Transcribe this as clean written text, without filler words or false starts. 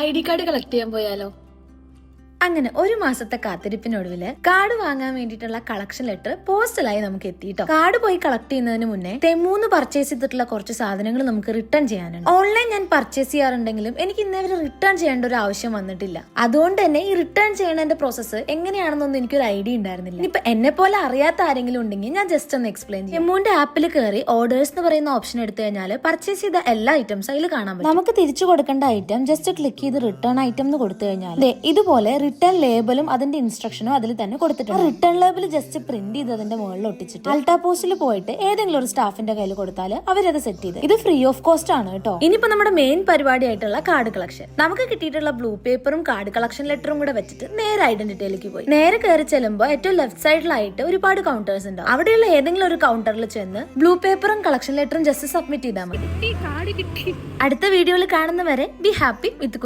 ID card collect ചെയ്യാൻ പോയാലോ? അങ്ങനെ ഒരു മാസത്തെ കാത്തിരിപ്പിനൊടുവില് കാർഡ് വാങ്ങാൻ വേണ്ടിയിട്ടുള്ള കളക്ഷൻ ലെറ്റർ പോസ്റ്റലായി നമുക്ക് എത്തിയിട്ടോ. കാർഡ് പോയി കളക്ട് ചെയ്യുന്നതിന് മുന്നേ തെമ്മൂന്ന് പർച്ചേസ് ചെയ്തിട്ടുള്ള കുറച്ച് സാധനങ്ങൾ നമുക്ക് റിട്ടേൺ ചെയ്യാനുണ്ട്. ഓൺലൈൻ ഞാൻ പർച്ചേസ് ചെയ്യാറുണ്ടെങ്കിലും എനിക്ക് ഇന്നേവരെ റിട്ടേൺ ചെയ്യേണ്ട ഒരു ആവശ്യം വന്നിട്ടില്ല. അതുകൊണ്ട് തന്നെ ഈ റിട്ടേൺ ചെയ്യണതിന്റെ പ്രോസസ്സ് എങ്ങനെയാണെന്നൊന്നും എനിക്കൊരു ഐഡിയ ഉണ്ടായിരുന്നില്ല. ഇപ്പൊ എന്നെ പോലെ അറിയാത്ത ആരെങ്കിലും ഉണ്ടെങ്കിൽ ഞാൻ ജസ്റ്റ് ഒന്ന് എക്സ്പ്ലെയിൻ ചെയ്യാം. തെമ്മൂന്റെ ആപ്പിൽ കയറി ഓർഡേഴ്സ് എന്ന് പറയുന്ന ഓപ്ഷൻ എടുത്തു കഴിഞ്ഞാൽ പർച്ചേസ് ചെയ്ത എല്ലാ ഐറ്റംസ് അതിൽ കാണാൻ പറ്റും. നമുക്ക് തിരിച്ചു കൊടുക്കേണ്ട ഐറ്റം ജസ്റ്റ് ക്ലിക്ക് ചെയ്ത് റിട്ടേൺ ഐറ്റം എന്ന് കൊടുത്തു കഴിഞ്ഞാൽ ഇതുപോലെ റിട്ടേൺ ലേബലും അതിന്റെ ഇൻസ്ട്രക്ഷനും അതിൽ തന്നെ കൊടുത്തിട്ടുണ്ട്. റിട്ടേൺ ലേബൽ ജസ്റ്റ് പ്രിന്റ് ചെയ്ത് അതിന്റെ മുകളിൽ ഒട്ടിച്ചിട്ട് അൾട്ടാ പോസ്റ്റിൽ പോയിട്ട് ഏതെങ്കിലും ഒരു സ്റ്റാഫിന്റെ കയ്യിൽ കൊടുത്താൽ അവരത് സെറ്റ് ചെയ്ത്. ഇത് ഫ്രീ ഓഫ് കോസ്റ്റ് ആണ് കേട്ടോ. ഇനിയിപ്പോ നമ്മുടെ മെയിൻ പരിപാടിയായിട്ടുള്ള കാർഡ് കളക്ഷൻ. നമുക്ക് കിട്ടിയിട്ടുള്ള ബ്ലൂ പേപ്പറും കാർഡ് കളക്ഷൻ ലെറ്ററും കൂടെ വെച്ചിട്ട് നേരെ ഐഡന്റിറ്റിയിലേക്ക് പോയി. നേരെ കയറി ചെല്ലുമ്പോൾ ഏറ്റവും ലെഫ്റ്റ് സൈഡിലായിട്ട് ഒരുപാട് കൗണ്ടേഴ്സ് ഉണ്ടാവും. അവിടെയുള്ള ഏതെങ്കിലും ഒരു കൗണ്ടറിൽ ചെന്ന് ബ്ലൂ പേപ്പറും കളക്ഷൻ ലെറ്ററും ജസ്റ്റ് സബ്മിറ്റ് ചെയ്താൽ മതി. അടുത്ത വീഡിയോയിൽ കാണുന്നവരെ ബി ഹാപ്പി വിത്ത്